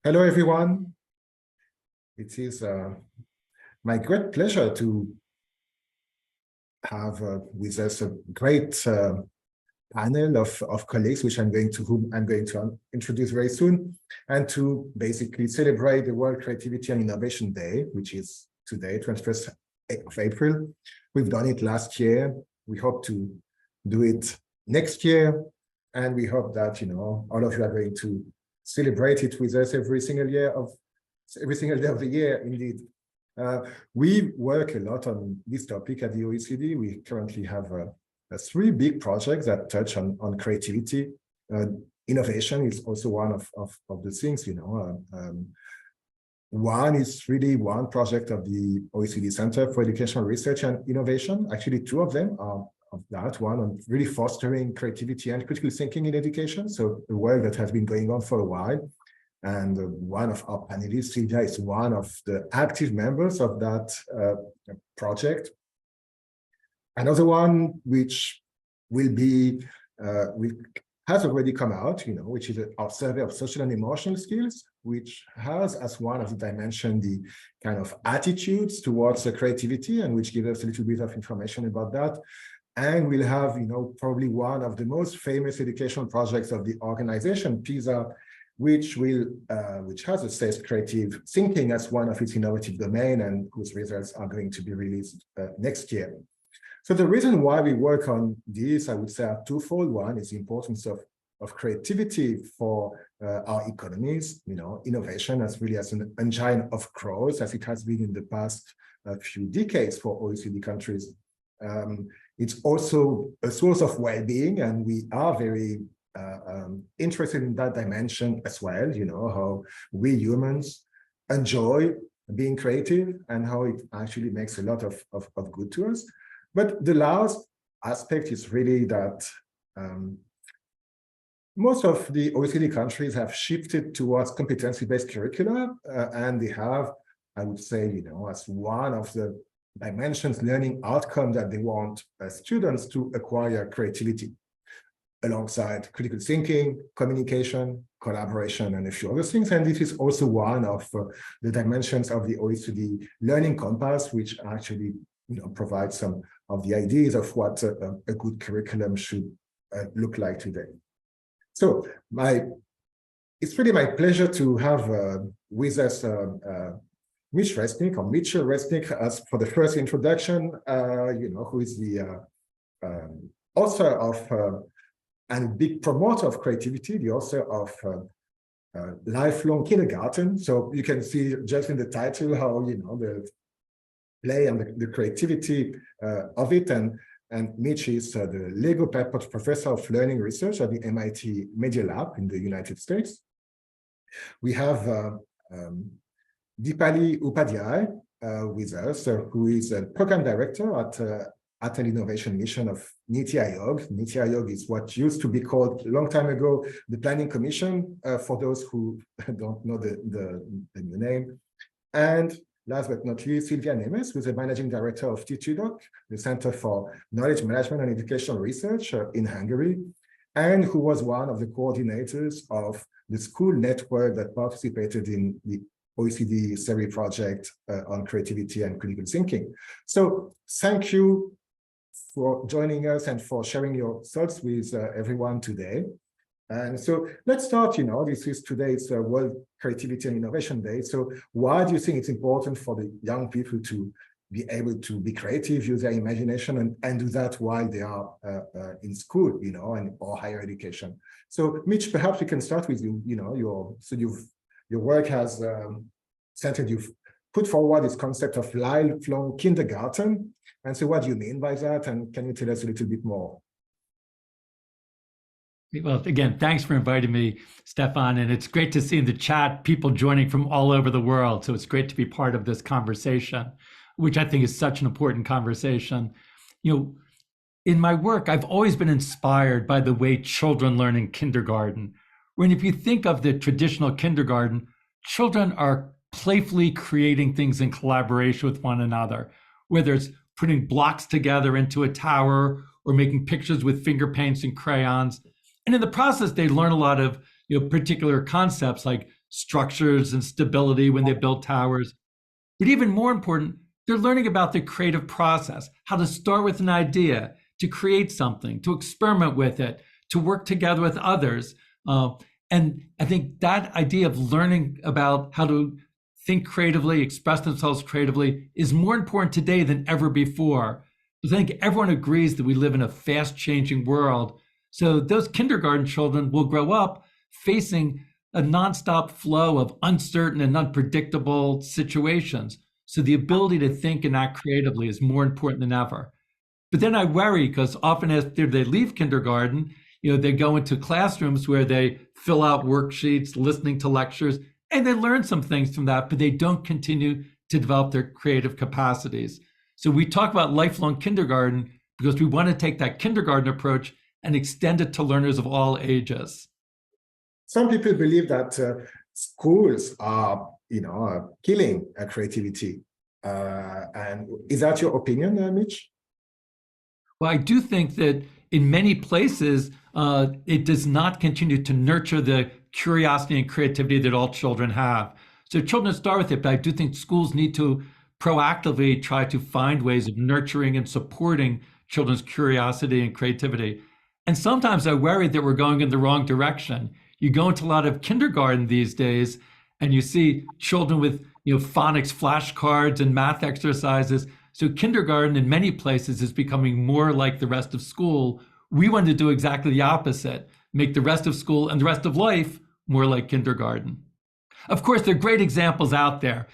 Hello, everyone. It is my great pleasure to have with us a great panel of colleagues, whom I'm going to introduce very soon, and to basically celebrate the World Creativity and Innovation Day, which is today, 21st of April. We've done it last year. We hope to do it next year, and we hope that all of you are going to celebrate it with us every single day of the year. Indeed, we work a lot on this topic at the OECD. We currently have three big projects that touch on creativity. Innovation is also one of the things. One is really one project of the OECD Center for Educational Research and Innovation. Actually, two of them are of that. One on really fostering creativity and critical thinking in education. So the work that has been going on for a while. And one of our panelists, Sylvia, is one of the active members of that project. Another one which has already come out, which is our survey of social and emotional skills, which has as one of the dimensions the kind of attitudes towards creativity, and which gives us a little bit of information about that. And we'll have, probably one of the most famous educational projects of the organization, PISA, which has assessed creative thinking as one of its innovative domain, and whose results are going to be released next year. So the reason why we work on this, I would say, are twofold. One is the importance of creativity for our economies, innovation as an engine of growth, as it has been in the past few decades for OECD countries. It's also a source of well-being, and we are very interested in that dimension as well, how we humans enjoy being creative and how it actually makes a lot of good to us. But the last aspect is really that most of the OECD countries have shifted towards competency-based curricula, and they have, I would say, as one of the dimensions, learning outcome that they want students to acquire creativity, alongside critical thinking, communication, collaboration, and a few other things. And this is also one of the dimensions of the OECD Learning Compass, which actually provides some of the ideas of what a good curriculum should look like today. So it's really my pleasure to have with us Mitchel Resnick as for the first introduction, who is the author of and big promoter of creativity, the author of Lifelong Kindergarten. So you can see just in the title how the play and the creativity of it. And Mitch is the Lego Peppers Professor of Learning Research at the MIT Media Lab in the United States. We have Deepali Upadhyay with us, who is a program director at an innovation mission of Niti Aayog. Niti Aayog is what used to be called a long time ago the Planning Commission, for those who don't know the new name. And last but not least, Sylvia Nemes, who is the managing director of TTUDOC, the Center for Knowledge Management and Educational Research in Hungary, and who was one of the coordinators of the school network that participated in the OECD survey project on creativity and critical thinking. So thank you for joining us and for sharing your thoughts with everyone today. And so let's start, this is today's World Creativity and Innovation Day. So why do you think it's important for the young people to be able to be creative, use their imagination, and do that while they are in school, or higher education? So Mitch, perhaps we can start with you. Your work has you've put forward this concept of lifelong kindergarten. And so what do you mean by that? And can you tell us a little bit more? Well, again, thanks for inviting me, Stefan. And it's great to see in the chat people joining from all over the world. So it's great to be part of this conversation, which I think is such an important conversation. In my work, I've always been inspired by the way children learn in kindergarten. When if you think of the traditional kindergarten, children are playfully creating things in collaboration with one another, whether it's putting blocks together into a tower or making pictures with finger paints and crayons. And in the process, they learn a lot of particular concepts like structures and stability when they build towers. But even more important, they're learning about the creative process, how to start with an idea, to create something, to experiment with it, to work together with others. And I think that idea of learning about how to think creatively, express themselves creatively is more important today than ever before. Because I think everyone agrees that we live in a fast changing world. So those kindergarten children will grow up facing a nonstop flow of uncertain and unpredictable situations. So the ability to think and act creatively is more important than ever. But then I worry because often after they leave kindergarten, they go into classrooms where they fill out worksheets, listening to lectures, and they learn some things from that, but they don't continue to develop their creative capacities. So we talk about lifelong kindergarten because we want to take that kindergarten approach and extend it to learners of all ages. Some people believe that schools are, killing creativity. And is that your opinion, Mitch? Well, I do think that in many places, it does not continue to nurture the curiosity and creativity that all children have. So children start with it, but I do think schools need to proactively try to find ways of nurturing and supporting children's curiosity and creativity. And sometimes I worry that we're going in the wrong direction. You go into a lot of kindergarten these days, and you see children with phonics flashcards and math exercises. So kindergarten in many places is becoming more like the rest of school. We want to do exactly the opposite, make the rest of school and the rest of life more like kindergarten. Of course, there are great examples out there.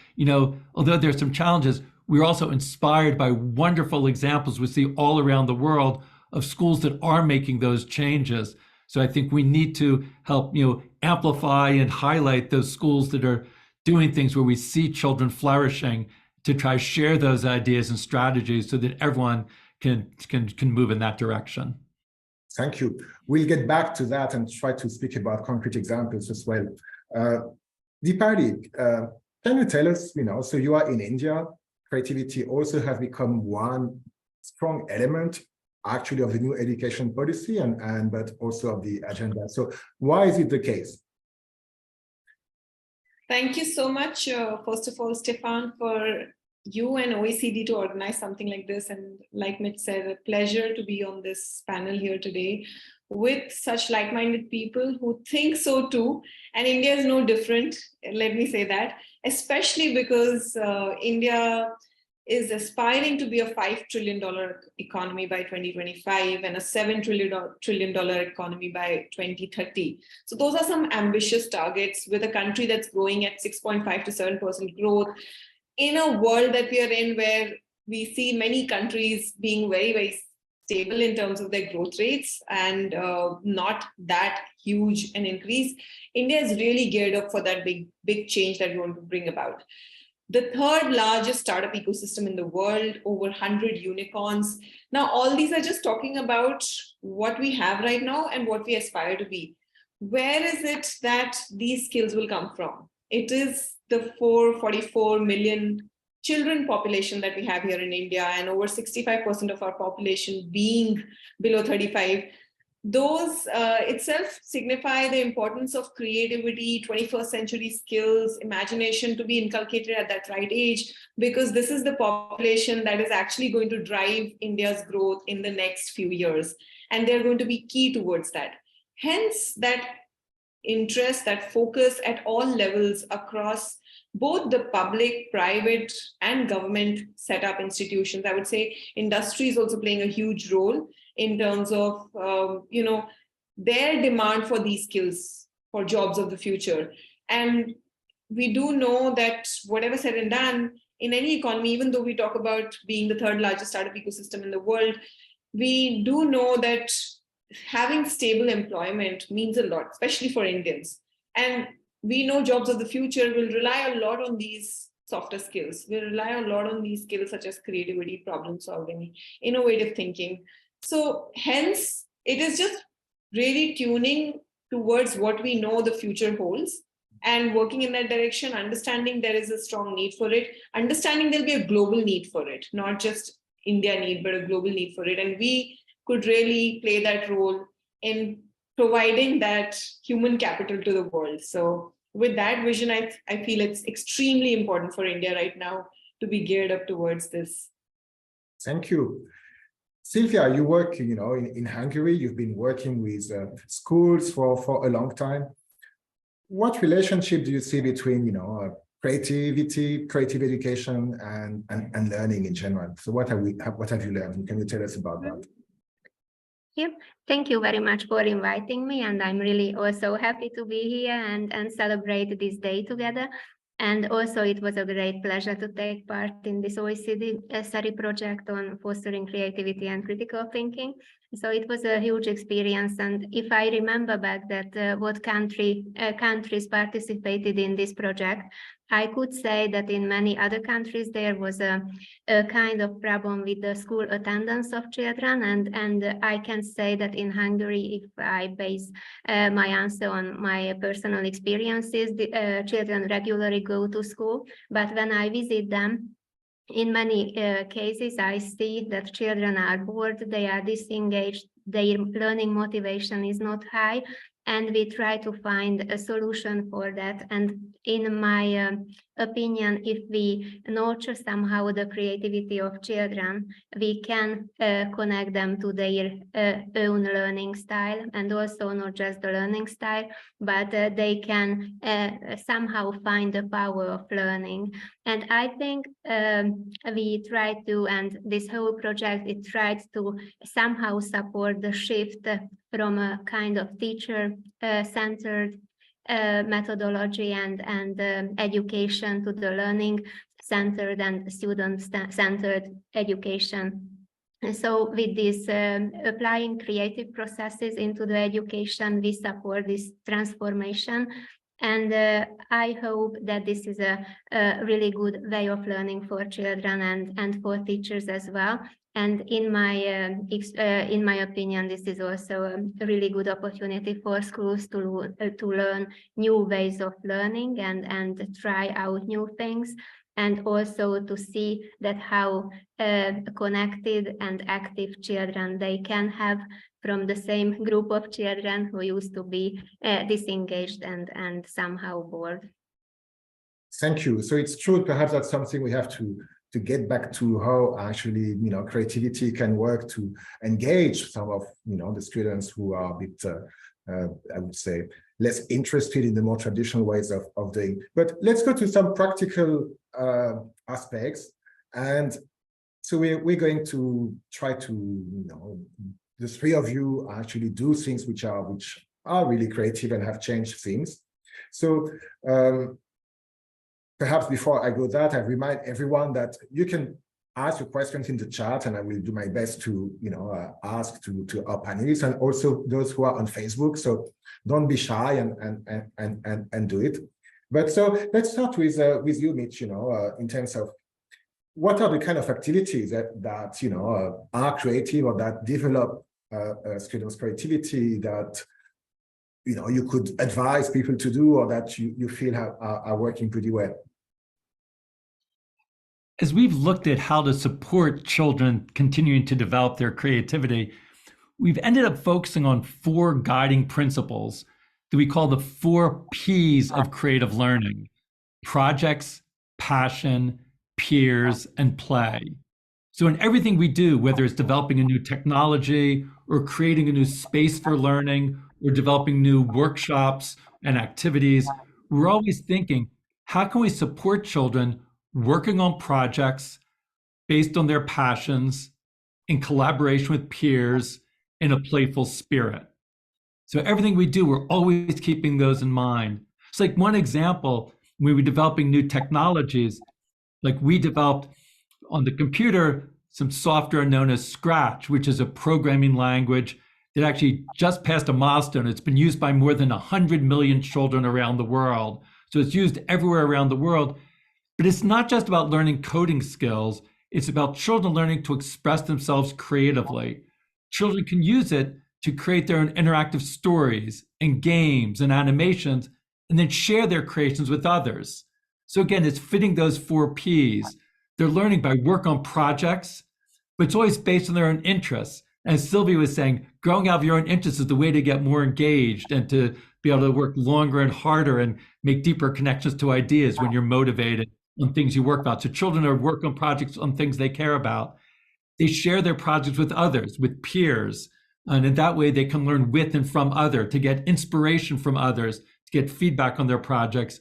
Although there's some challenges, we're also inspired by wonderful examples we see all around the world of schools that are making those changes. So I think we need to help, amplify and highlight those schools that are doing things where we see children flourishing, to try to share those ideas and strategies so that everyone can move in that direction. Thank you. We'll get back to that and try to speak about concrete examples as well. Deepali, can you tell us, so you are in India, creativity also has become one strong element actually of the new education policy but also of the agenda. So why is it the case? Thank you so much, first of all, Stefan, for you and OECD to organize something like this. And like Mitch said, a pleasure to be on this panel here today with such like-minded people who think so too. And India is no different, let me say that, especially because India is aspiring to be a $5 trillion economy by 2025 and a $7 trillion economy by 2030. So those are some ambitious targets with a country that's growing at 6.5 to 7% growth in a world that we are in where we see many countries being very, very stable in terms of their growth rates and not that huge an increase. India is really geared up for that big change that we want to bring about. The third largest startup ecosystem in the world, over 100 unicorns. Now, all these are just talking about what we have right now and what we aspire to be. Where is it that these skills will come from? It is the 444 million children population that we have here in India, and over 65% of our population being below 35. Those itself signify the importance of creativity, 21st century skills, imagination to be inculcated at that right age, because this is the population that is actually going to drive India's growth in the next few years. And they're going to be key towards that. Hence, that interest, that focus at all levels across both the public, private, and government setup institutions. I would say industry is also playing a huge role in terms of, their demand for these skills for jobs of the future. And we do know that whatever said and done in any economy, even though we talk about being the third largest startup ecosystem in the world, we do know that having stable employment means a lot, especially for Indians. And we know jobs of the future will rely a lot on these softer skills. Will rely a lot on these skills such as creativity, problem solving, innovative thinking. So hence, it is just really tuning towards what we know the future holds and working in that direction, understanding there is a strong need for it, understanding there'll be a global need for it, not just India need, but a global need for it. And we could really play that role in providing that human capital to the world. So with that vision, I feel it's extremely important for India right now to be geared up towards this. Thank you. Sylvia, you work, in Hungary. You've been working with schools for a long time. What relationship do you see between, creativity, creative education, and learning in general? So what have you learned? Can you tell us about that? Yep. Thank you very much for inviting me, and I'm really also happy to be here and celebrate this day together. And also, it was a great pleasure to take part in this OECD study project on fostering creativity and critical thinking. So it was a huge experience. And if I remember back that what countries participated in this project, I could say that in many other countries there was a kind of problem with the school attendance of children, and I can say that in Hungary, if I base my answer on my personal experiences, the children regularly go to school, but when I visit them, in many cases, I see that children are bored, they are disengaged, their learning motivation is not high, and we try to find a solution for that. And in my opinion, if we nurture somehow the creativity of children, we can connect them to their own learning style, and also not just the learning style, but they can somehow find the power of learning. And I think we try to, and this whole project, it tries to somehow support the shift from a kind of teacher-centered methodology and education to the learning-centered and student-centered education. And so with this applying creative processes into the education, we support this transformation. And I hope that this is a really good way of learning for children and for teachers as well. And in my opinion, this is also a really good opportunity for schools to learn new ways of learning and try out new things, and also to see that how connected and active children they can have from the same group of children who used to be disengaged and somehow bored. Thank you. So it's true, perhaps that's something we have to get back to, how actually, creativity can work to engage some of, the students who are a bit, I would say, less interested in the more traditional ways of doing. But let's go to some practical aspects. And so we're going to try to, the three of you actually do things which are really creative and have changed things. So perhaps before I go that, I remind everyone that you can ask your questions in the chat, and I will do my best to ask to our panelists and also those who are on Facebook. So don't be shy and do it. But so let's start with you, Mitch. In terms of what are the kind of activities that are creative or that develop students' creativity that you could advise people to do, or that you feel are working pretty well? As we've looked at how to support children continuing to develop their creativity, we've ended up focusing on 4 guiding principles that we call the 4 P's of creative learning: projects, passion, peers, and play. So in everything we do, whether it's developing a new technology or creating a new space for learning or developing new workshops and activities, we're always thinking, how can we support children working on projects based on their passions, in collaboration with peers, in a playful spirit? So everything we do, we're always keeping those in mind. It's like one example, when we were developing new technologies, like we developed on the computer some software known as Scratch, which is a programming language that actually just passed a milestone. It's been used by more than 100 million children around the world. So it's used everywhere around the world. But it's not just about learning coding skills. It's about children learning to express themselves creatively. Children can use it to create their own interactive stories and games and animations, and then share their creations with others. So again, it's fitting those 4 Ps. They're learning by work on projects, but it's always based on their own interests. As Sylvia was saying, growing out of your own interests is the way to get more engaged and to be able to work longer and harder and make deeper connections to ideas when you're motivated on things you work about. So children are working on projects on things they care about. They share their projects with others, with peers. And in that way, they can learn with and from others, to get inspiration from others, to get feedback on their projects.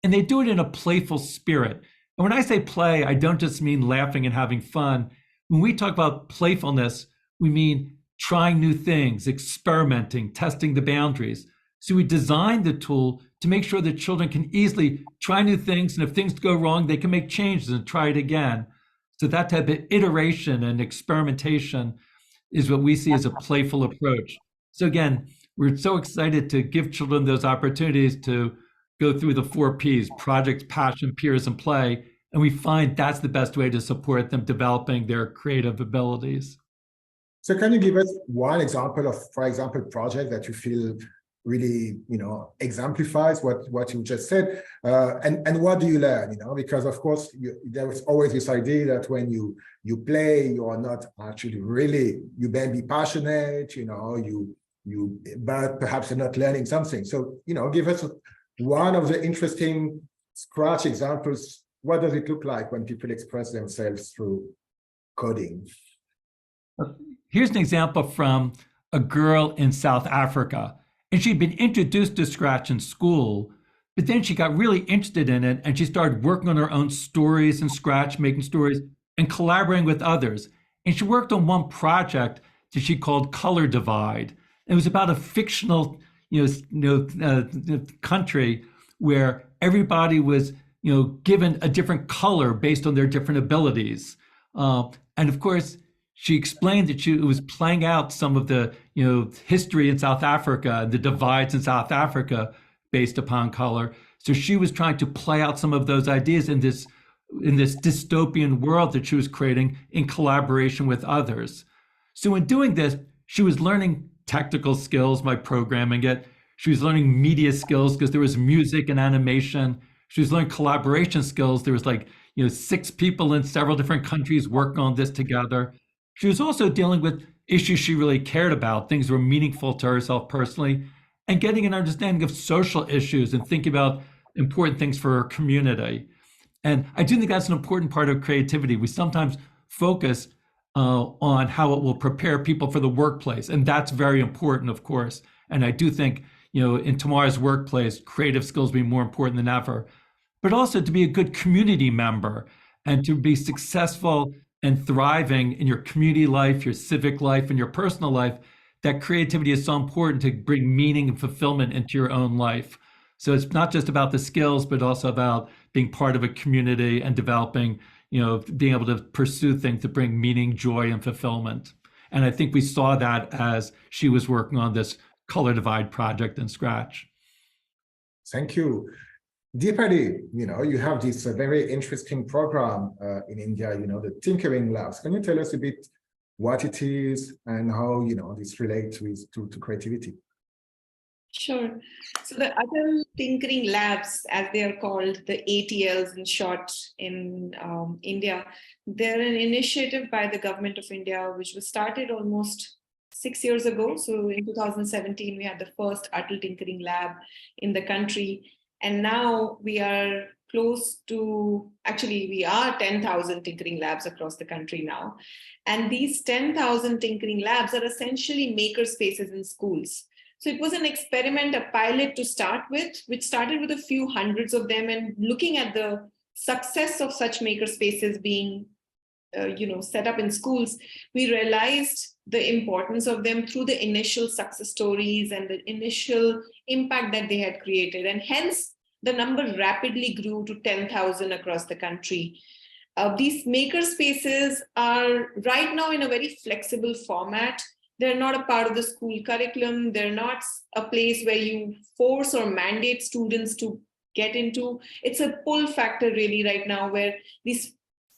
And they do it in a playful spirit. And when I say play, I don't just mean laughing and having fun. When we talk about playfulness, we mean trying new things, experimenting, testing the boundaries. So we designed the tool to make sure that children can easily try new things. And if things go wrong, they can make changes and try it again. So that type of iteration and experimentation is what we see as a playful approach. So again, we're so excited to give children those opportunities to go through the 4 Ps: project, passion, peers, and play. And we find that's the best way to support them developing their creative abilities. So can you give us one example of, for example, project that you feel really, exemplifies what you just said, and what do you learn? Because of course there is always this idea that when you play, you are not actually really, you may be passionate, but perhaps you're not learning something. So give us one of the interesting Scratch examples. What does it look like when people express themselves through coding? Here's an example from a girl in South Africa. And she'd been introduced to Scratch in school, but then she got really interested in it, and she started working on her own stories in Scratch, making stories and collaborating with others. And she worked on one project that she called Color Divide. It was about a fictional, country where everybody was, given a different color based on their different abilities. And of course, she explained that it was playing out some of the, history in South Africa and the divides in South Africa based upon color. So she was trying to play out some of those ideas in this dystopian world that she was creating in collaboration with others. So in doing this, she was learning technical skills by programming it. She was learning media skills because there was music and animation. She was learning collaboration skills. There was 6 people in several different countries working on this together. She was also dealing with issues she really cared about, things that were meaningful to herself personally, and getting an understanding of social issues and thinking about important things for her community. And I do think that's an important part of creativity. We sometimes focus on how it will prepare people for the workplace, and that's very important, of course. And I do think, in tomorrow's workplace, creative skills will be more important than ever, but also to be a good community member and to be successful and thriving in your community life, your civic life, and your personal life. That creativity is so important to bring meaning and fulfillment into your own life. So it's not just about the skills, but also about being part of a community and developing, being able to pursue things that bring meaning, joy, and fulfillment. And I think we saw that as she was working on this Color Divide project in Scratch. Thank you. Deepali, you have this very interesting program in India, the Tinkering Labs. Can you tell us a bit what it is and how, this relates to creativity? Sure. So the other Tinkering Labs, as they are called, the ATLs in short in India, they're an initiative by the government of India, which was started almost 6 years ago. So in 2017, we had the first Atal Tinkering Lab in the country. And now we are close to, actually, we are 10,000 tinkering labs across the country now. And these 10,000 tinkering labs are essentially maker spaces in schools. So it was an experiment, a pilot to start with, which started with a few hundreds of them, and looking at the success of such maker spaces being set up in schools, we realized the importance of them through the initial success stories and the initial impact that they had created. And hence, the number rapidly grew to 10,000 across the country. These maker spaces are right now in a very flexible format. They're not a part of the school curriculum. They're not a place where you force or mandate students to get into. It's a pull factor really right now, where these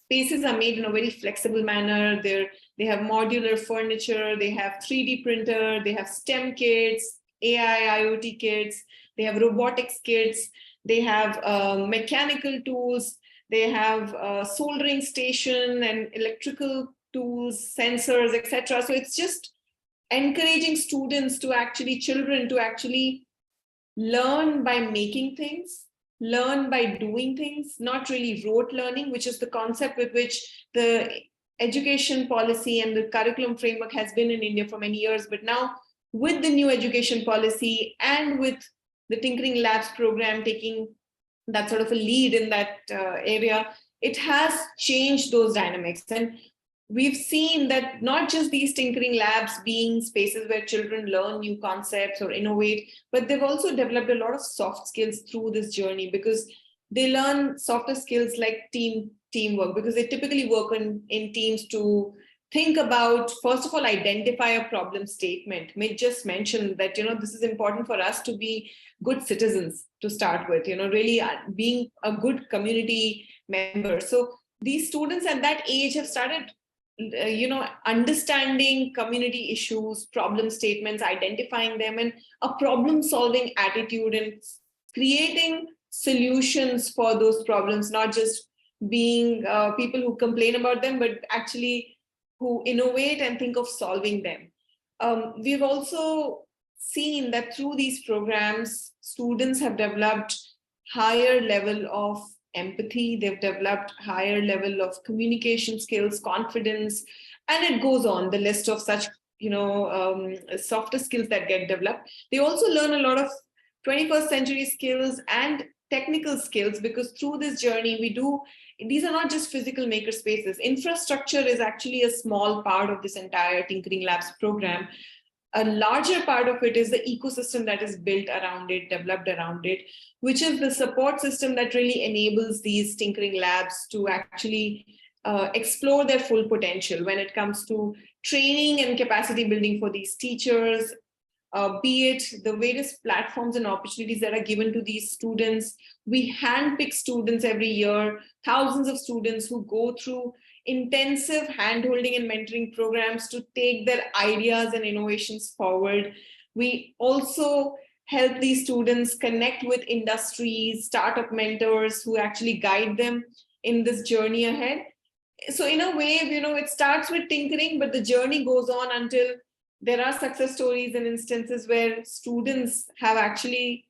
spaces are made in a very flexible manner. They have modular furniture, they have 3D printer, they have STEM kits, AI, IoT kits, they have robotics kits, they have mechanical tools, they have a soldering station and electrical tools, sensors, etc. So it's just encouraging children to actually learn by making things, learn by doing things, not really rote learning, which is the concept with which the education policy and the curriculum framework has been in India for many years. But now with the new education policy and with the Tinkering Labs program taking that sort of a lead in that area, it has changed those dynamics. And we've seen that not just these tinkering labs being spaces where children learn new concepts or innovate, but they've also developed a lot of soft skills through this journey, because they learn softer skills like teamwork, because they typically work in teams to think about, first of all, identify a problem statement. Mitch just mentioned that, this is important for us to be good citizens to start with, really being a good community member. So these students at that age have started understanding community issues, problem statements, identifying them, and a problem solving attitude, and creating solutions for those problems, not just being people who complain about them, but actually who innovate and think of solving them. We've also seen that through these programs, students have developed higher level of empathy, they've developed higher level of communication skills, confidence, and it goes on, the list of such, softer skills that get developed. They also learn a lot of 21st century skills and technical skills, because through this journey, these are not just physical maker spaces. Infrastructure is actually a small part of this entire Tinkering Labs program. A larger part of it is the ecosystem that is built around it, developed around it, which is the support system that really enables these tinkering labs to actually explore their full potential when it comes to training and capacity building for these teachers, be it the various platforms and opportunities that are given to these students. We handpick students every year, thousands of students who go through intensive handholding and mentoring programs to take their ideas and innovations forward. We also help these students connect with industries, startup mentors who actually guide them in this journey ahead. So in a way, it starts with tinkering, but the journey goes on until there are success stories and instances where students have actually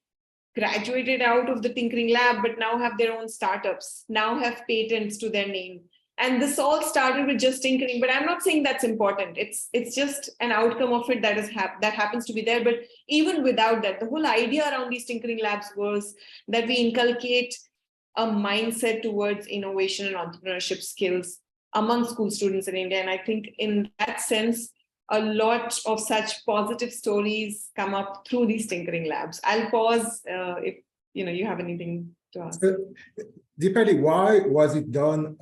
graduated out of the tinkering lab, but now have their own startups, now have patents to their name. And this all started with just tinkering, but I'm not saying that's important. It's just an outcome of it that happens to be there. But even without that, the whole idea around these tinkering labs was that we inculcate a mindset towards innovation and entrepreneurship skills among school students in India. And I think in that sense, a lot of such positive stories come up through these tinkering labs. I'll pause if you have anything to ask. Deepali, why was it done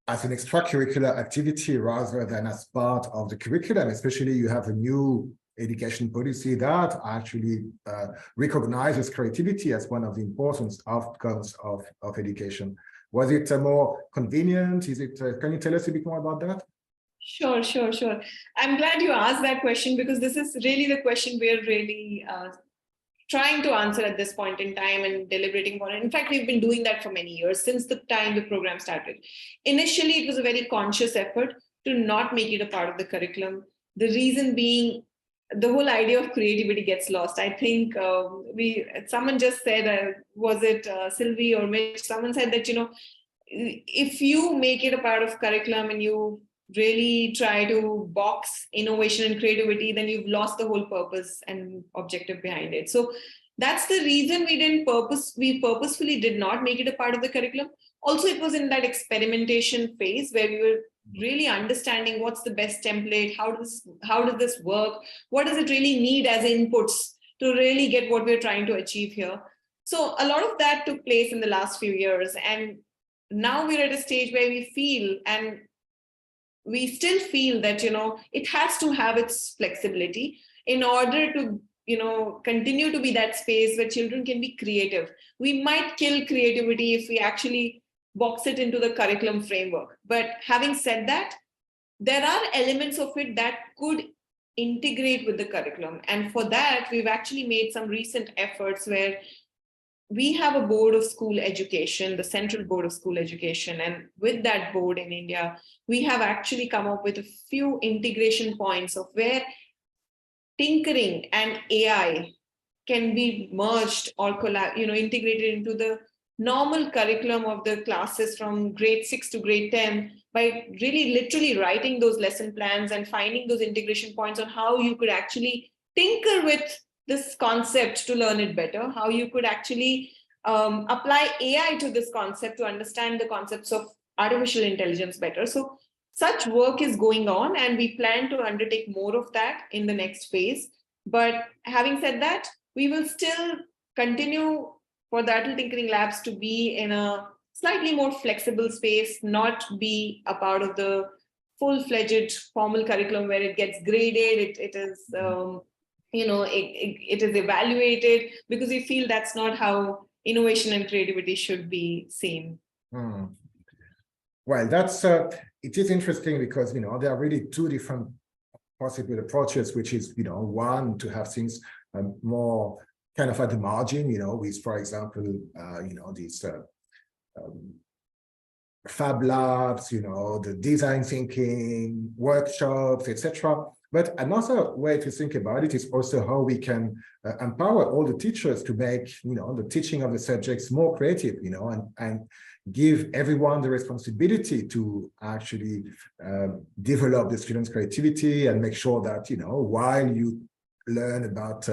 as an extracurricular activity rather than as part of the curriculum? Especially, you have a new education policy that actually recognizes creativity as one of the important outcomes of education. Was it more convenient? Can you tell us a bit more about that? Sure. I'm glad you asked that question, because this is really the question we're really trying to answer at this point in time and deliberating on it. In fact, we've been doing that for many years, since the time the program started. Initially, it was a very conscious effort to not make it a part of the curriculum. The reason being, the whole idea of creativity gets lost. I think someone just said, was it Sylvie or Mitch? Someone said that, if you make it a part of curriculum and you really try to box innovation and creativity, then you've lost the whole purpose and objective behind it. So that's the reason we purposefully did not make it a part of the curriculum. Also, it was in that experimentation phase where we were really understanding what's the best template, how does this work, what does it really need as inputs to really get what we're trying to achieve here. So a lot of that took place in the last few years, and now we're at a stage where we feel, and we still feel that, it has to have its flexibility in order to, continue to be that space where children can be creative. We might kill creativity if we actually box it into the curriculum framework. But having said that, there are elements of it that could integrate with the curriculum. And for that, we've actually made some recent efforts where we have a board of school education, the Central Board of School Education. And with that board in India, we have actually come up with a few integration points of where tinkering and AI can be merged or integrated into the normal curriculum of the classes from grade 6 to grade 10 by really literally writing those lesson plans and finding those integration points on how you could actually tinker with this concept to learn it better, how you could actually apply AI to this concept to understand the concepts of artificial intelligence better. So such work is going on, and we plan to undertake more of that in the next phase. But having said that, we will still continue for the Adult Tinkering Labs to be in a slightly more flexible space, not be a part of the full-fledged formal curriculum where it gets graded, it is it is evaluated, because we feel that's not how innovation and creativity should be seen. Well, that's it is interesting because there are really two different possible approaches, which is one, to have things more kind of at the margin, with, for example, these fab labs, the design thinking workshops, etc. But another way to think about it is also how we can empower all the teachers to make the teaching of the subjects more creative, and give everyone the responsibility to actually develop the students' creativity and make sure that while you learn about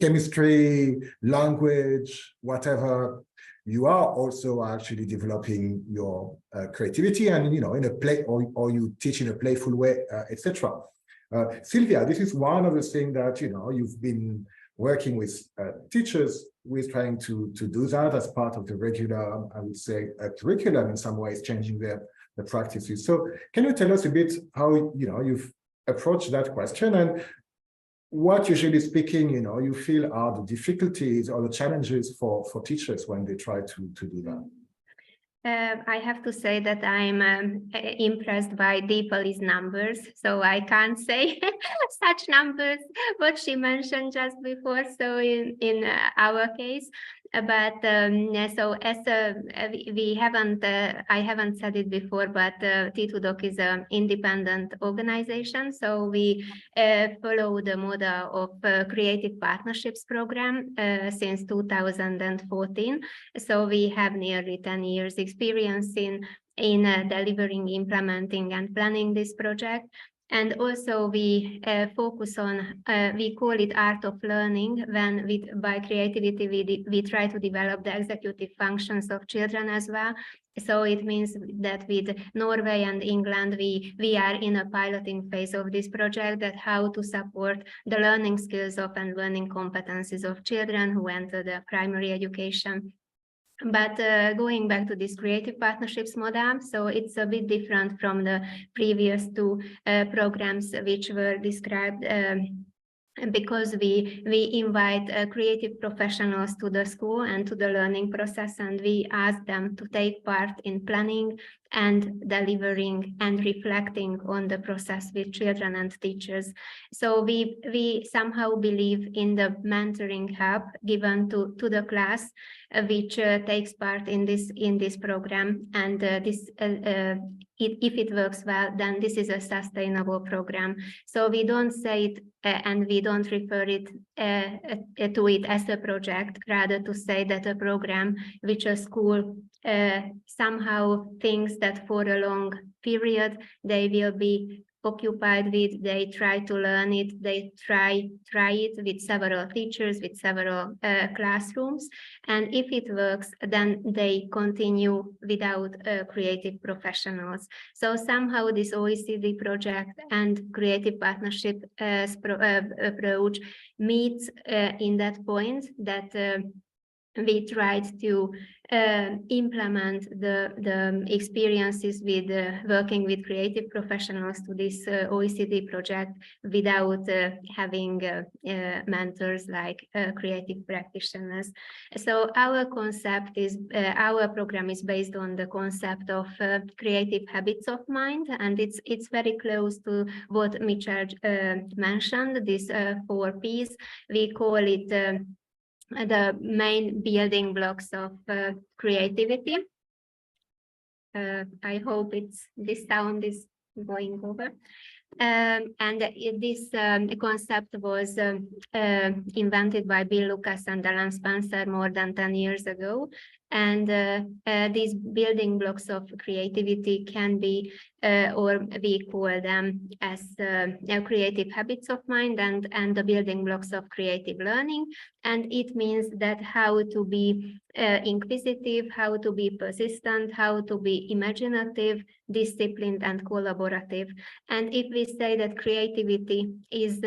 chemistry, language, whatever, you are also actually developing your creativity, and in a play, or you teach in a playful way, etc. Sylvia, this is one of the things that you've been working with teachers with, trying to do that as part of the regular, I would say, curriculum, in some ways changing the practices. So can you tell us a bit how you've approached that question, and what, usually speaking, you feel are the difficulties or the challenges for teachers when they try to do that? I have to say that I'm impressed by Deepali's numbers, so I can't say such numbers what she mentioned just before. So in our case, but so as we haven't, I haven't said it before, but T2Doc is an independent organization. So we follow the model of Creative Partnerships program since 2014. So we have nearly 10 years experience in delivering, implementing, and planning this project. And also we focus on, we call it art of learning, when by creativity we try to develop the executive functions of children as well. So it means that with Norway and England, we are in a piloting phase of this project, that how to support the learning skills of and learning competencies of children who enter the primary education. But going back to this creative partnerships model, so it's a bit different from the previous two programs which were described, because we invite creative professionals to the school and to the learning process, and we ask them to take part in planning and delivering and reflecting on the process with children and teachers. So we somehow believe in the mentoring help given to the class, which takes part in this program, and if it works well, then this is a sustainable program. So we don't say it and we don't refer it to it as a project, rather to say that a program which a school somehow thinks that for a long period they will be occupied with, they try to learn it, they try it with several teachers, with several classrooms, and if it works, then they continue without creative professionals. So somehow this OECD project and creative partnership approach meets in that point, that we tried to implement the experiences with working with creative professionals to this OECD project without having mentors like creative practitioners. So our concept is, our program is based on the concept of creative habits of mind, and it's very close to what Mitchel mentioned, these 4 Ps. We call it the main building blocks of creativity. I hope this sound is going over. And this concept was invented by Bill Lucas and Alan Spencer more than 10 years ago. And these building blocks of creativity can be, or we call them as creative habits of mind and the building blocks of creative learning. And it means that how to be inquisitive, how to be persistent, how to be imaginative, disciplined, and collaborative. And if we say that creativity is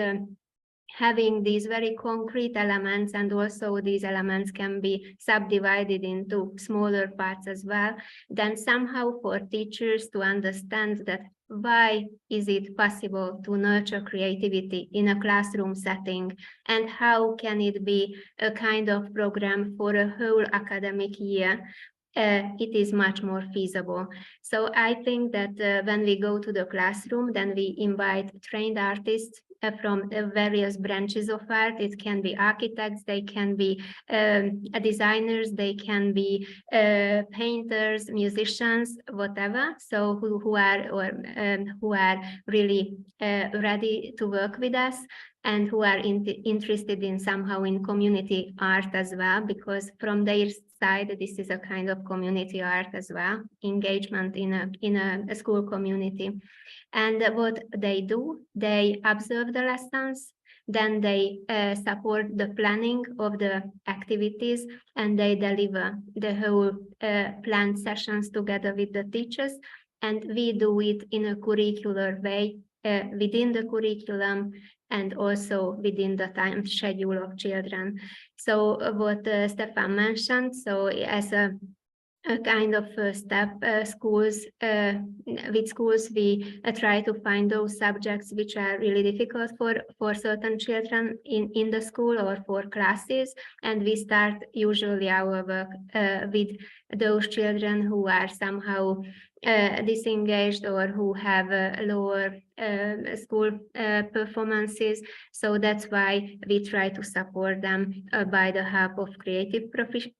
having these very concrete elements, and also these elements can be subdivided into smaller parts as well, then somehow for teachers to understand that why is it possible to nurture creativity in a classroom setting, and how can it be a kind of program for a whole academic year, it is much more feasible. So I think that when we go to the classroom, then we invite trained artists from various branches of art. It can be architects, they can be designers, they can be painters, musicians, whatever. So who are really ready to work with us, and who are interested in somehow in community art as well, because from their side, this is a kind of community art as well, engagement in a school community. And what they do, they observe the lessons, then they support the planning of the activities, and they deliver the whole planned sessions together with the teachers. And we do it in a curricular way, within the curriculum, and also within the time schedule of children. So what Stefan mentioned, so as a kind of step, with schools we try to find those subjects which are really difficult for certain children in the school or for classes, and we start usually our work with those children who are somehow disengaged or who have lower school performances. So that's why we try to support them by the help of creative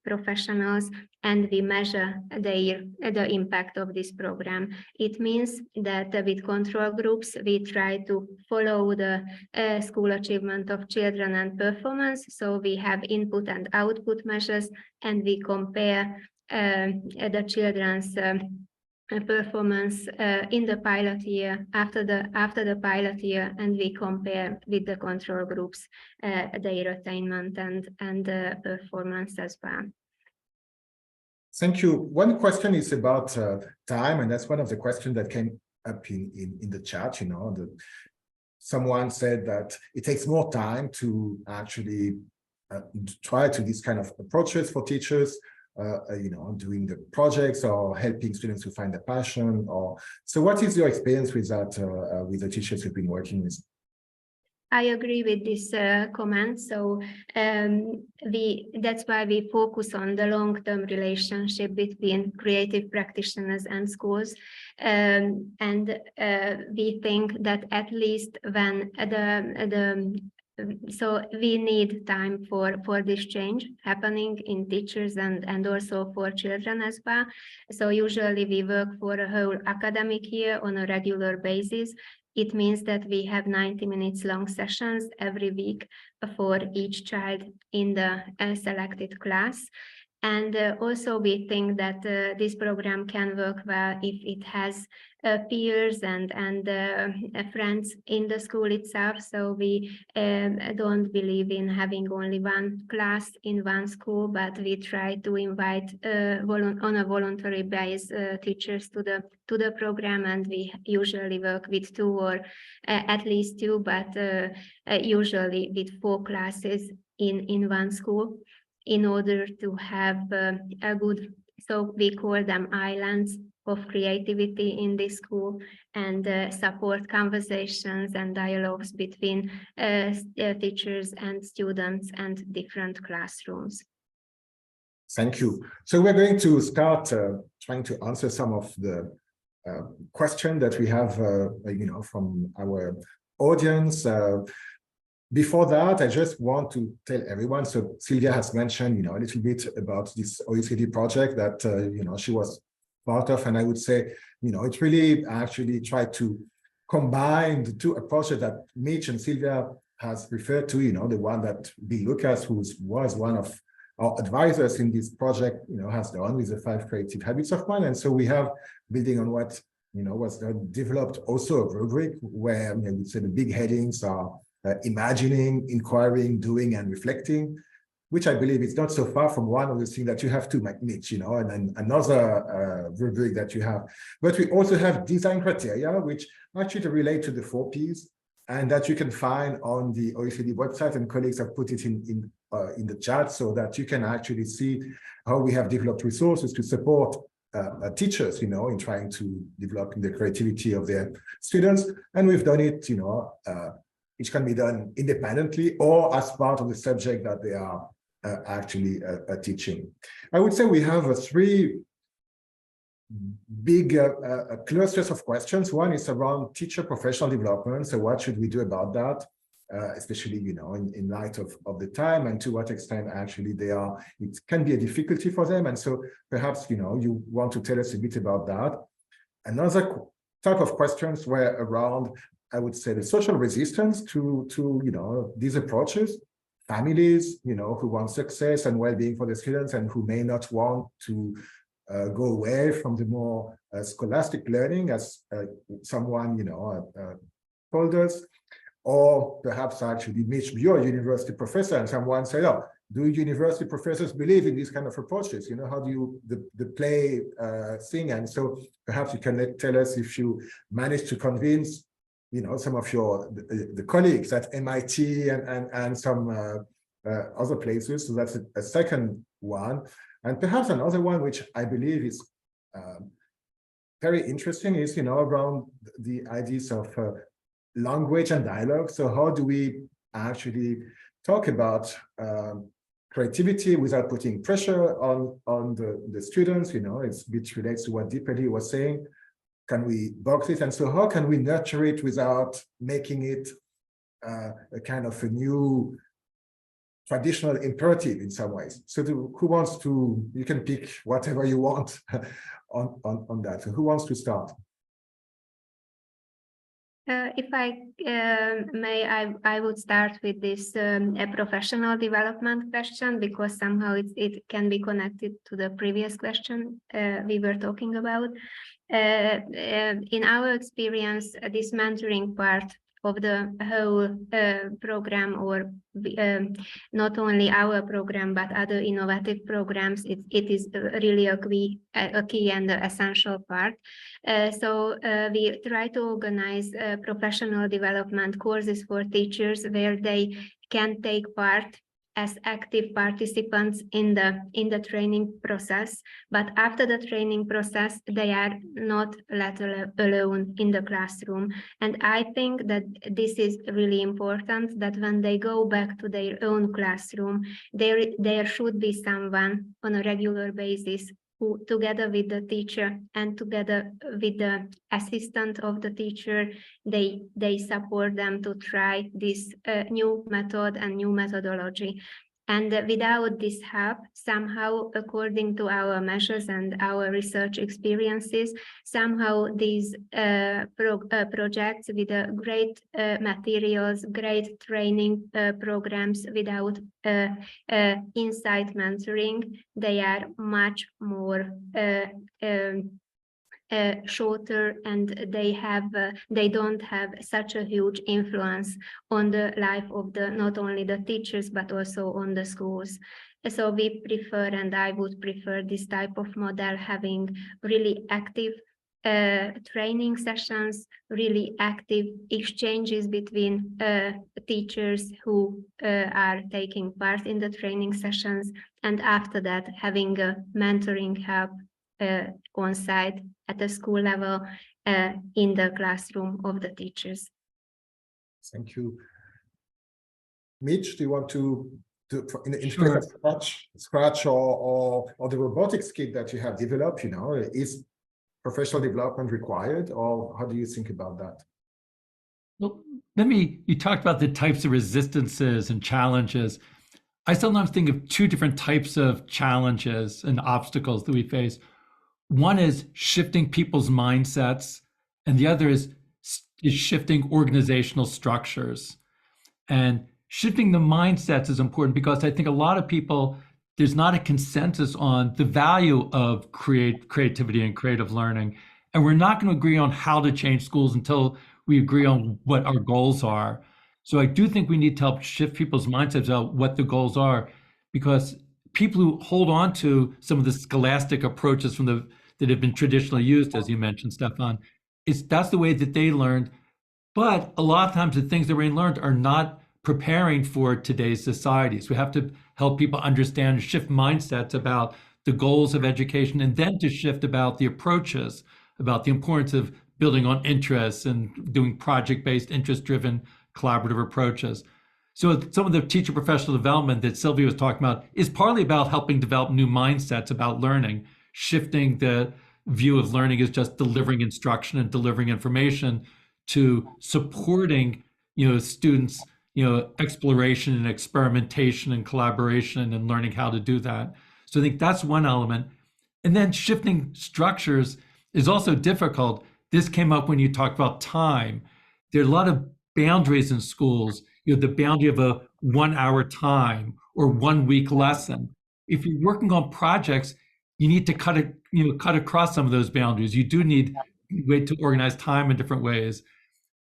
professionals, and we measure the impact of this program. It means that with control groups, we try to follow the school achievement of children and performance. So we have input and output measures, and we compare the children's performance in the pilot year, after the pilot year, and we compare with the control groups their attainment and performance as well. Thank you. One question is about time, and that's one of the questions that came up in the chat. You know, someone said that it takes more time to actually try to these kind of approaches for teachers. You know, doing the projects or helping students to find a passion. Or so, what is your experience with that, with the teachers you've been working with? I agree with this comment. So that's why we focus on the long-term relationship between creative practitioners and schools. And we think that at least when so we need time for this change happening in teachers and also for children as well. So usually we work for a whole academic year on a regular basis. It means that we have 90 minutes long sessions every week for each child in the selected class. And also we think that this program can work well if it has peers and friends in the school itself. So we don't believe in having only one class in one school, but we try to invite on a voluntary basis teachers to the program, and we usually work with 2 or at least 2, but usually with 4 classes in one school, in order to have a good, so we call them islands of creativity in this school, and support conversations and dialogues between teachers and students and different classrooms. Thank you. So we're going to start trying to answer some of the questions that we have, you know, from our audience. Before that, I just want to tell everyone, so Sylvia has mentioned, you know, a little bit about this OECD project that, you know, she was part of, and I would say, you know, it really actually tried to combine the two approaches that Mitch and Sylvia has referred to, the one that Bill Lucas, who was one of our advisors in this project, has done with the 5 creative habits of mind. And so we have, building on what, was developed also a rubric where, I would say the big headings are imagining, inquiring, doing, and reflecting, which I believe is not so far from one of the things that you have to make Mitch, and then another rubric that you have. But we also have design criteria, which actually relate to the 4 Ps, and that you can find on the OECD website, and colleagues have put it in the chat so that you can actually see how we have developed resources to support teachers, in trying to develop the creativity of their students. And we've done it, which can be done independently or as part of the subject that they are actually teaching. I would say we have 3 big clusters of questions. One is around teacher professional development. So what should we do about that, especially, in light of the time, and to what extent actually it can be a difficulty for them. And so perhaps, you want to tell us a bit about that. Another type of questions were around, I would say, the social resistance to these approaches. Families, who want success and well-being for the students and who may not want to go away from the more scholastic learning, as someone, told us. Or perhaps actually, Mitch, you're a university professor, and someone said, oh, do university professors believe in these kind of approaches? How do you, the play thing? And so perhaps you can tell us if you managed to convince some of the colleagues at MIT and some other places. So that's a second one. And perhaps another one, which I believe is very interesting, is, around the ideas of language and dialogue. So how do we actually talk about creativity without putting pressure on the students? Which relates to what Deepali was saying. Can we box it? And so how can we nurture it without making it a kind of a new traditional imperative in some ways? So who wants to, you can pick whatever you want on that. So who wants to start? If I may, I would start with this a professional development question, because somehow it can be connected to the previous question we were talking about. In our experience, this mentoring part of the whole program, or not only our program but other innovative programs, it is really a key and essential part. So we try to organize professional development courses for teachers where they can take part as active participants in the training process, but after the training process, they are not let alone in the classroom. And I think that this is really important, that when they go back to their own classroom, there should be someone on a regular basis who, together with the teacher and together with the assistant of the teacher, they support them to try this new method and new methodology. And without this help, somehow, according to our measures and our research experiences, somehow these projects with great materials, great training programs, without insight mentoring, they are much more shorter, and they don't have such a huge influence on the life of not only the teachers but also on the schools. So we prefer, and I would prefer, this type of model, having really active training sessions, really active exchanges between teachers who are taking part in the training sessions, and after that having a mentoring help on site at the school level in the classroom of the teachers. Thank you. Mitch, do you want to in Sure. Scratch or the robotics kit that you have developed, is professional development required, or how do you think about that? Well, you talked about the types of resistances and challenges. I sometimes think of 2 different types of challenges and obstacles that we face. One is shifting people's mindsets, and the other is is shifting organizational structures. And shifting the mindsets is important because I think a lot of people, there's not a consensus on the value of creativity and creative learning. And we're not going to agree on how to change schools until we agree on what our goals are. So I do think we need to help shift people's mindsets about what the goals are, because people who hold on to some of the scholastic approaches that have been traditionally used, as you mentioned, Stefan, that's the way that they learned. But a lot of times the things that we learned are not preparing for today's societies. We have to help people understand and shift mindsets about the goals of education, and then to shift about the approaches, about the importance of building on interests and doing project-based, interest-driven, collaborative approaches. So some of the teacher professional development that Sylvia was talking about is partly about helping develop new mindsets about learning, shifting the view of learning as just delivering instruction and delivering information to supporting, students, exploration and experimentation and collaboration and learning how to do that. So I think that's one element. And then shifting structures is also difficult. This came up when you talked about time. There are a lot of boundaries in schools, the boundary of a 1 hour time or 1 week lesson. If you're working on projects, you need to cut across some of those boundaries. You do need a way to organize time in different ways.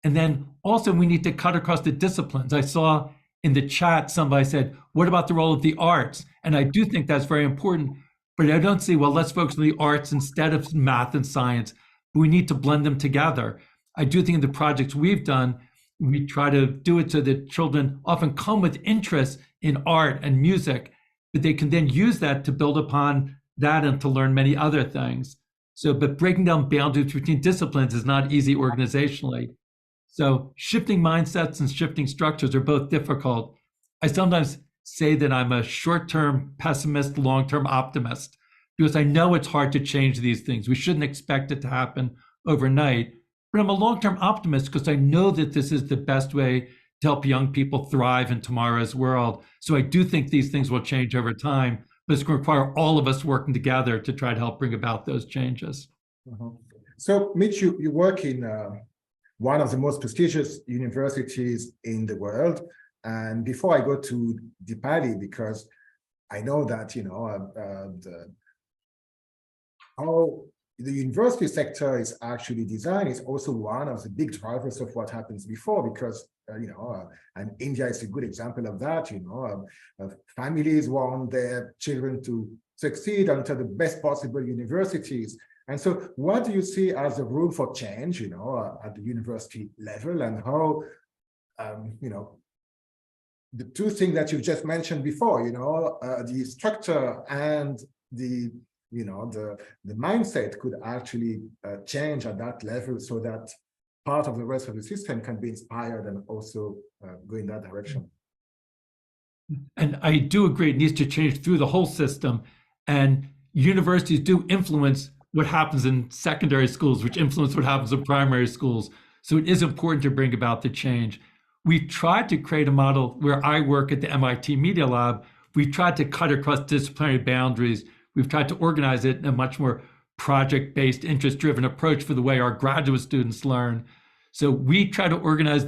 And then also we need to cut across the disciplines. I saw in the chat, somebody said, what about the role of the arts? And I do think that's very important, but I don't see, well, let's focus on the arts instead of math and science. We need to blend them together. I do think in the projects we've done, we try to do it so that children often come with interest in art and music, but they can then use that to build upon that and to learn many other things. So, but breaking down boundaries between disciplines is not easy organizationally. So shifting mindsets and shifting structures are both difficult. I sometimes say that I'm a short-term pessimist, long-term optimist, because I know it's hard to change these things. We shouldn't expect it to happen overnight. But I'm a long-term optimist because I know that this is the best way to help young people thrive in tomorrow's world. So I do think these things will change over time, but it's going to require all of us working together to try to help bring about those changes. So Mitch, you work in one of the most prestigious universities in the world. And before I go to Dipali, because I know that, how the university sector is actually designed is also one of the big drivers of what happens before, because, and India is a good example of that, families want their children to succeed and enter the best possible universities. And so what do you see as a room for change, at the university level, and how, the two things that you've just mentioned before, the structure and the mindset could actually change at that level so that part of the rest of the system can be inspired and also go in that direction. And I do agree, it needs to change through the whole system. And universities do influence what happens in secondary schools, which influence what happens in primary schools. So it is important to bring about the change. We've tried to create a model where I work at the MIT Media Lab. We've tried to cut across disciplinary boundaries. We've tried to organize it in a much more project-based, interest-driven approach for the way our graduate students learn. So we try to organize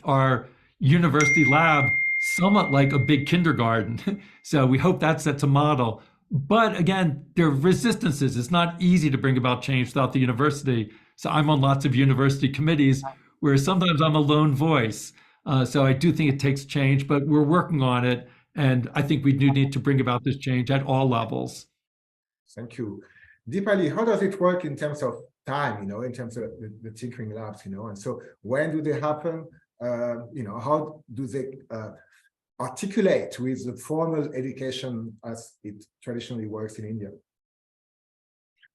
our university lab somewhat like a big kindergarten. So we hope that sets a model. But again, there are resistances. It's not easy to bring about change without the university. So I'm on lots of university committees where sometimes I'm a lone voice. So I do think it takes change, but we're working on it. And I think we do need to bring about this change at all levels. Thank you. Dipali, how does it work in terms of time, in terms of the tinkering labs, and so when do they happen? How do they articulate with the formal education as it traditionally works in India?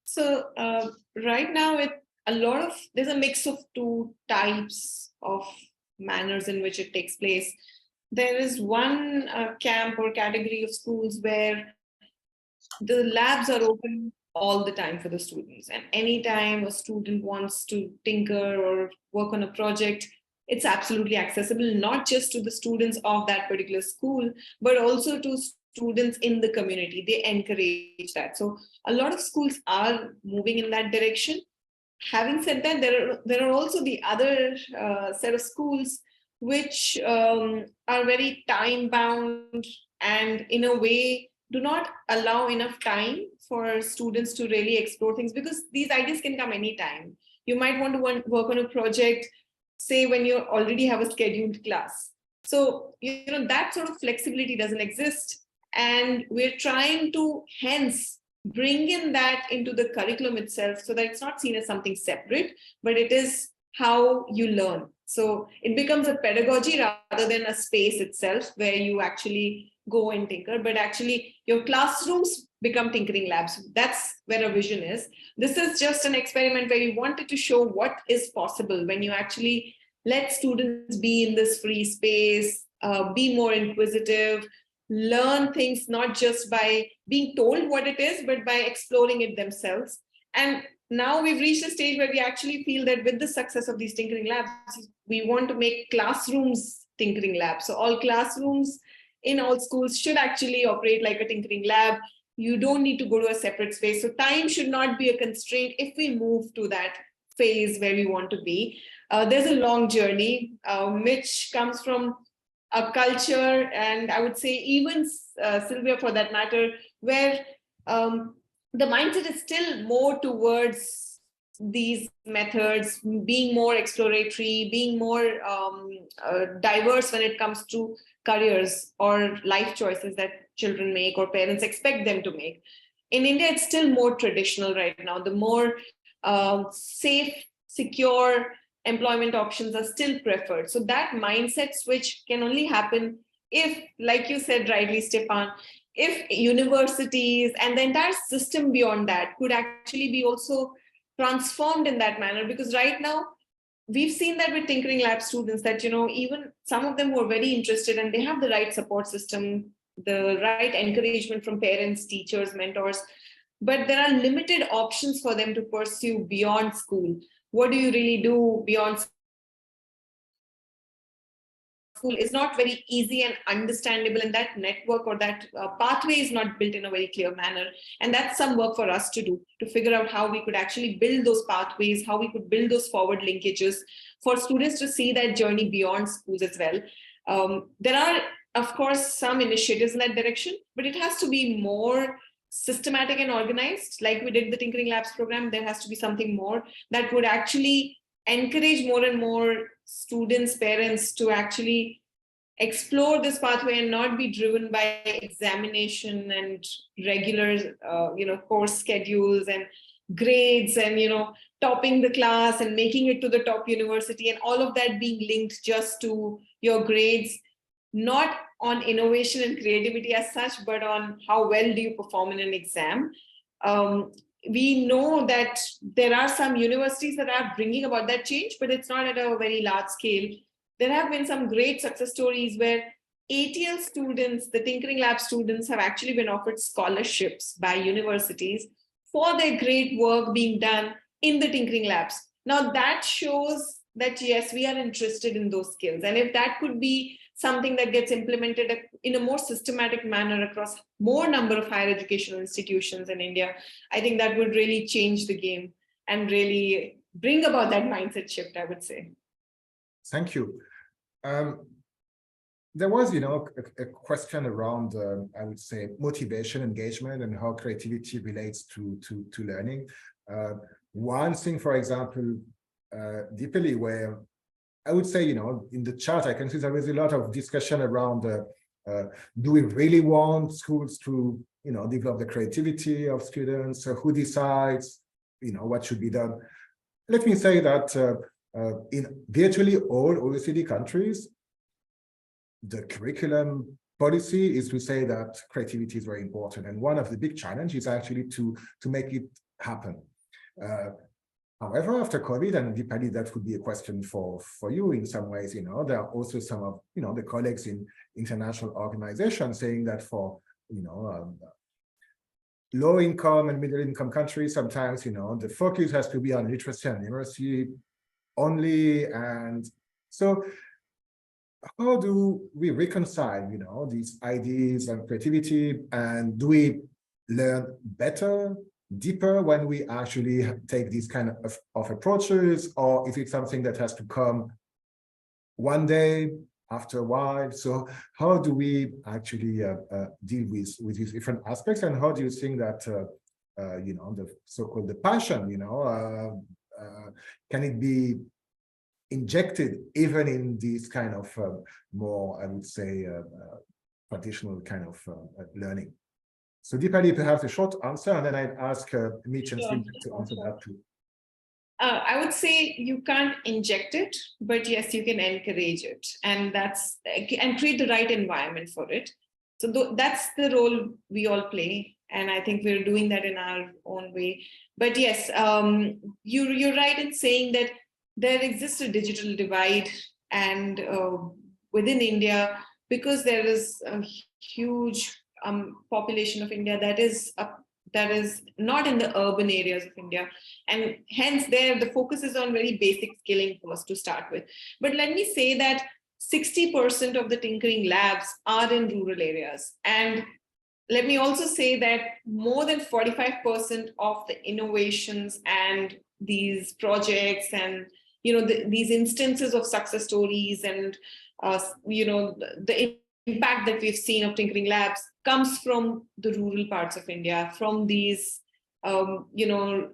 So right now, there's a mix of two types of manners in which it takes place. There is one camp or category of schools where the labs are open all the time for the students, and anytime a student wants to tinker or work on a project, it's absolutely accessible, not just to the students of that particular school, but also to students in the community. They encourage that. So a lot of schools are moving in that direction. having said that, there are also the other set of schools which are very time bound and in a way do not allow enough time for students to really explore things, because these ideas can come anytime. You might want to work on a project, say when you already have a scheduled class. So, that sort of flexibility doesn't exist. And we're trying to hence bring in that into the curriculum itself so that it's not seen as something separate, but it is how you learn. So it becomes a pedagogy rather than a space itself where you actually go and tinker, but actually your classrooms become tinkering labs. That's where a vision is. This is just an experiment where we wanted to show what is possible when you actually let students be in this free space, be more inquisitive, learn things not just by being told what it is, but by exploring it themselves. And now we've reached a stage where we actually feel that with the success of these tinkering labs, we want to make classrooms tinkering labs. So all classrooms in all schools should actually operate like a tinkering lab. You don't need to go to a separate space. So time should not be a constraint if we move to that phase where we want to be. There's a long journey. Mitch comes from a culture, and I would say even Sylvia for that matter, where the mindset is still more towards these methods, being more exploratory, being more diverse when it comes to careers or life choices that children make or parents expect them to make. In India, it's still more traditional right now. The more safe, secure employment options are still preferred. So that mindset switch can only happen if, like you said rightly, Stefan, if universities and the entire system beyond that could actually be also transformed in that manner. Because right now, we've seen that with tinkering lab students that, even some of them who are very interested and they have the right support system, the right encouragement from parents, teachers, mentors, but there are limited options for them to pursue beyond school. What do you really do beyond school is not very easy and understandable, and that network or that pathway is not built in a very clear manner. And that's some work for us to do, to figure out how we could actually build those pathways, how we could build those forward linkages for students to see that journey beyond schools as well. There are, of course, some initiatives in that direction, but it has to be more systematic and organized. Like we did the Tinkering Labs program, there has to be something more that would actually encourage more and more students, parents to actually explore this pathway and not be driven by examination and regular, course schedules and grades and, topping the class and making it to the top university and all of that being linked just to your grades, not on innovation and creativity as such, but on how well do you perform in an exam. We know that there are some universities that are bringing about that change, but it's not at a very large scale. There have been some great success stories where ATL students, the Tinkering Lab students, have actually been offered scholarships by universities for their great work being done in the Tinkering Labs. Now that shows that, yes, we are interested in those skills. And if that could be something that gets implemented in a more systematic manner across more number of higher educational institutions in India, I think that would really change the game and really bring about that mindset shift, I would say. Thank you. There was, a question around, I would say, motivation, engagement, and how creativity relates to learning. One thing, for example, deeply where I would say, in the chat, I can see there is a lot of discussion around, do we really want schools to, develop the creativity of students? Who decides, what should be done? Let me say that in virtually all OECD countries, the curriculum policy is to say that creativity is very important. And one of the big challenges is actually to make it happen. However, after COVID, and Vipali, that would be a question for you in some ways, there are also some of, the colleagues in international organizations saying that for, low income and middle income countries, sometimes, the focus has to be on literacy and numeracy only. And so how do we reconcile, these ideas and creativity, and do we learn better deeper when we actually take these kind of approaches, or is it something that has to come one day after a while? So how do we actually deal with these different aspects, and how do you think that you know, the so-called the passion, you know, can it be injected even in these kind of more, I would say, traditional kind of learning? So Deepali, perhaps a short answer, and then I'd ask Mitch and Sylvia to answer that too. I would say you can't inject it, but yes, you can encourage it, and create the right environment for it. So that's the role we all play, and I think we're doing that in our own way. But yes, you're right in saying that there exists a digital divide, and within India, because there is a huge population of India that is not in the urban areas of India, and hence there the focus is on very basic skilling first to start with. But let me say that 60% of the tinkering labs are in rural areas, and let me also say that more than 45% of the innovations and these projects and these instances of success stories and the impact that we've seen of tinkering labs comes from the rural parts of India, from these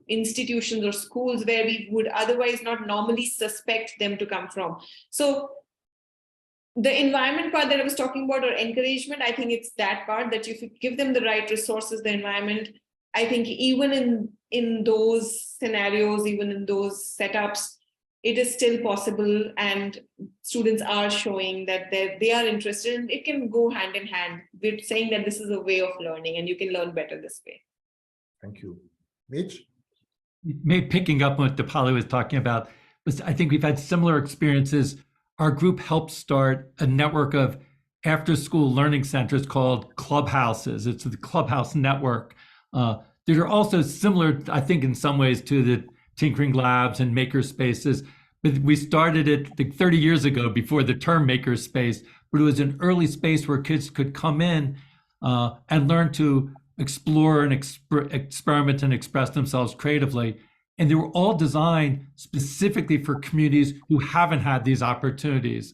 institutions or schools where we would otherwise not normally suspect them to come from. So the environment part that I was talking about, or encouragement, I think it's that part, that if you give them the right resources, the environment, I think even in those scenarios, even in those setups, it is still possible, and students are showing that they are interested, and it can go hand in hand. We're saying that this is a way of learning, and you can learn better this way. Thank you. Mitch? Maybe picking up on what Deepali was talking about, I think we've had similar experiences. Our group helped start a network of after-school learning centers called clubhouses. It's the Clubhouse Network. That are also similar, I think, in some ways to the tinkering labs and maker spaces. But we started it like 30 years ago before the term maker space, but it was an early space where kids could come in and learn to explore and experiment and express themselves creatively. And they were all designed specifically for communities who haven't had these opportunities.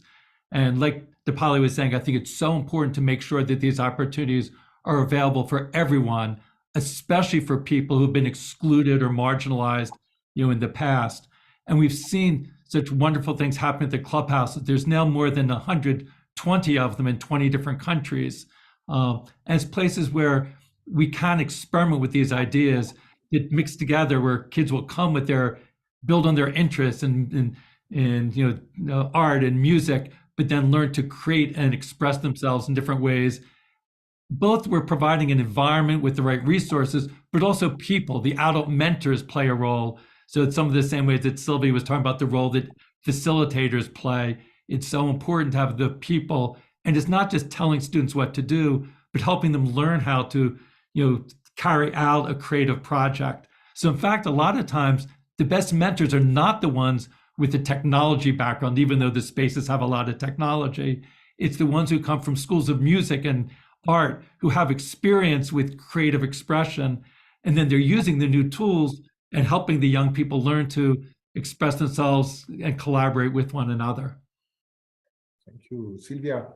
And like Deepali was saying, I think it's so important to make sure that these opportunities are available for everyone, especially for people who've been excluded or marginalized, in the past. And we've seen such wonderful things happen at the clubhouses. There's now more than 120 of them in 20 different countries. And it's places where we can experiment with these ideas that mix together, where kids will come with build on their interests in art and music, but then learn to create and express themselves in different ways. Both we're providing an environment with the right resources, but also people. The adult mentors play a role. So it's some of the same ways that Sylvie was talking about the role that facilitators play. It's so important to have the people, and it's not just telling students what to do, but helping them learn how to, carry out a creative project. So in fact, a lot of times the best mentors are not the ones with the technology background, even though the spaces have a lot of technology. It's the ones who come from schools of music and art, who have experience with creative expression, and then they're using the new tools and helping the young people learn to express themselves and collaborate with one another. Thank you. Sylvia?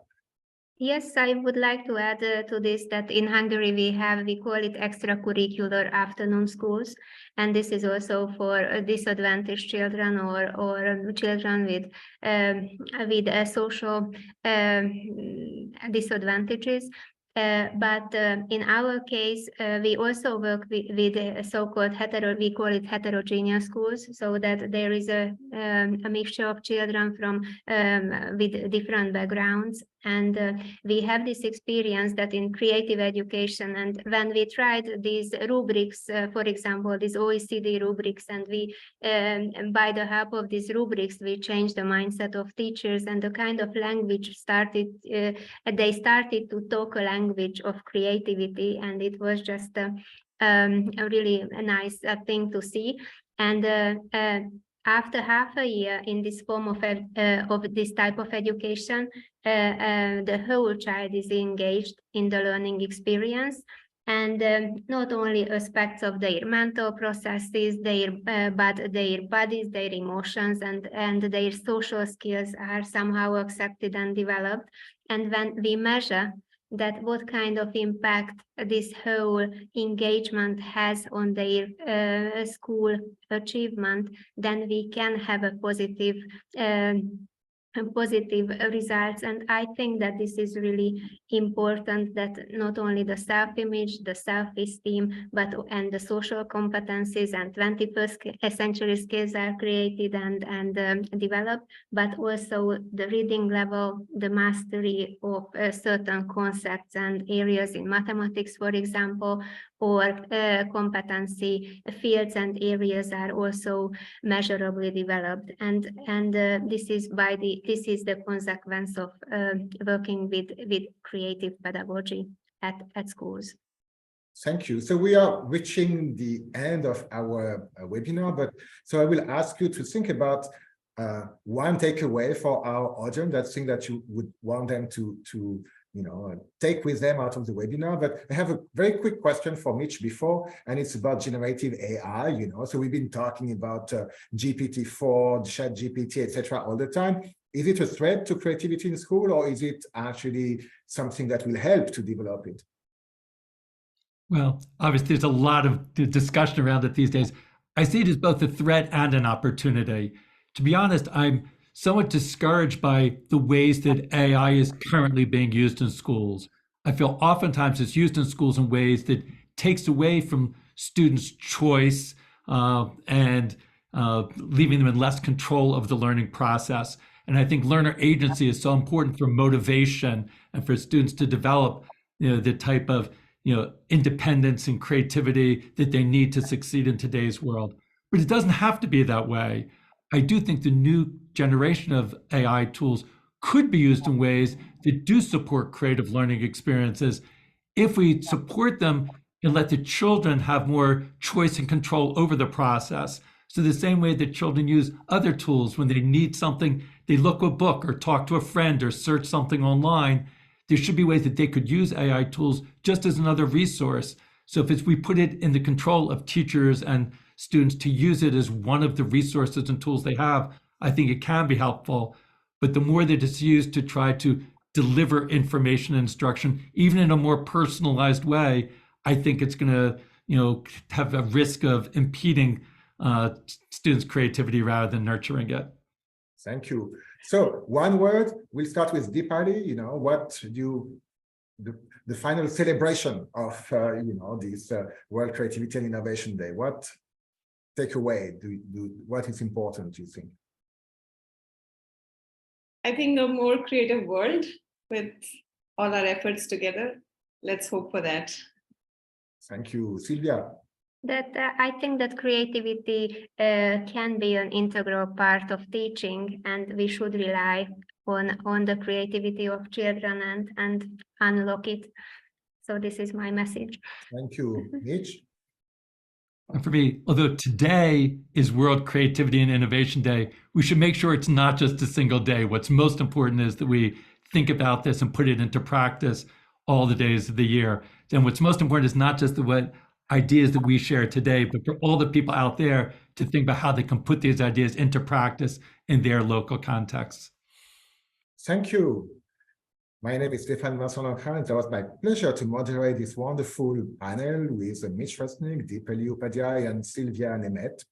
Yes, I would like to add to this that in Hungary we call it extracurricular afternoon schools, and this is also for disadvantaged children or children with social disadvantages. But in our case, we also work with so-called we call it heterogeneous schools, so that there is a mixture of children from with different backgrounds. And we have this experience that in creative education, and when we tried these rubrics, for example, these OECD rubrics, and we, by the help of these rubrics, we changed the mindset of teachers, and the kind of language started, they started to talk a language of creativity, and it was just a really nice thing to see. And after half a year in this form of this type of education, the whole child is engaged in the learning experience, and not only aspects of their mental processes, but their bodies, their emotions, and their social skills are somehow accepted and developed. And when we measure that what kind of impact this whole engagement has on their school achievement, then we can have a positive results. And I think that this is really important, that not only the self-image, the self-esteem, and the social competencies and 21st century skills are created and developed, but also the reading level, the mastery of certain concepts and areas in mathematics, for example, or competency fields and areas are also measurably developed, and this is the consequence of working with creative pedagogy at schools. Thank you. So we are reaching the end of our webinar, but so I will ask you to think about one takeaway for our audience, that thing that you would want them to take with them out of the webinar. But I have a very quick question for Mitch before, and it's about generative AI. So we've been talking about GPT-4, ChatGPT, etc. all the time. Is it a threat to creativity in school, or is it actually something that will help to develop it? Well, obviously, there's a lot of discussion around it these days. I see it as both a threat and an opportunity. To be honest, I'm somewhat discouraged by the ways that AI is currently being used in schools. I feel oftentimes it's used in schools in ways that takes away from students' choice and leaving them in less control of the learning process. And I think learner agency is so important for motivation and for students to develop the type of independence and creativity that they need to succeed in today's world. But it doesn't have to be that way. I do think the new generation of AI tools could be used in ways that do support creative learning experiences if we support them and let the children have more choice and control over the process. So the same way that children use other tools when they need something, they look a book or talk to a friend or search something online, there should be ways that they could use AI tools just as another resource. So if we put it in the control of teachers and students to use it as one of the resources and tools they have, I think it can be helpful. But the more that it's used to try to deliver information and instruction, even in a more personalized way, I think it's going to, have a risk of impeding students' creativity rather than nurturing it. Thank you. So one word, we'll start with Deepali. The final celebration of this World Creativity and Innovation Day. What takeaway what is important, do you think? I think a more creative world with all our efforts together. Let's hope for that. Thank you. Sylvia? That I think that creativity can be an integral part of teaching, and we should rely on the creativity of children and unlock it. So this is my message. Thank you. Mitch? And for me, although today is World Creativity and Innovation Day, we should make sure it's not just a single day. What's most important is that we think about this and put it into practice all the days of the year. And what's most important is not just what ideas that we share today, but for all the people out there to think about how they can put these ideas into practice in their local contexts. Thank you. My name is Stéphane Vincent-Lancrin, and it was my pleasure to moderate this wonderful panel with Mitchel Resnick, Deepali Upadhyay, and Sylvia Nemeth.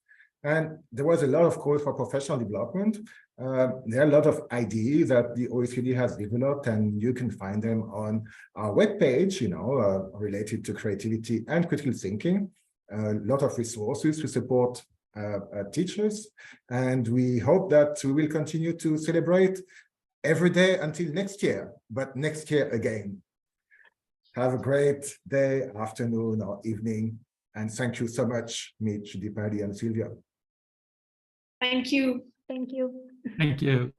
And there was a lot of calls for professional development. There are a lot of ideas that the OECD has developed, and you can find them on our webpage, related to creativity and critical thinking. A lot of resources to support teachers. And we hope that we will continue to celebrate every day until next year, but next year again. Have a great day, afternoon, or evening. And thank you so much, Mitch, Deepali, and Sylvia. Thank you. Thank you. Thank you.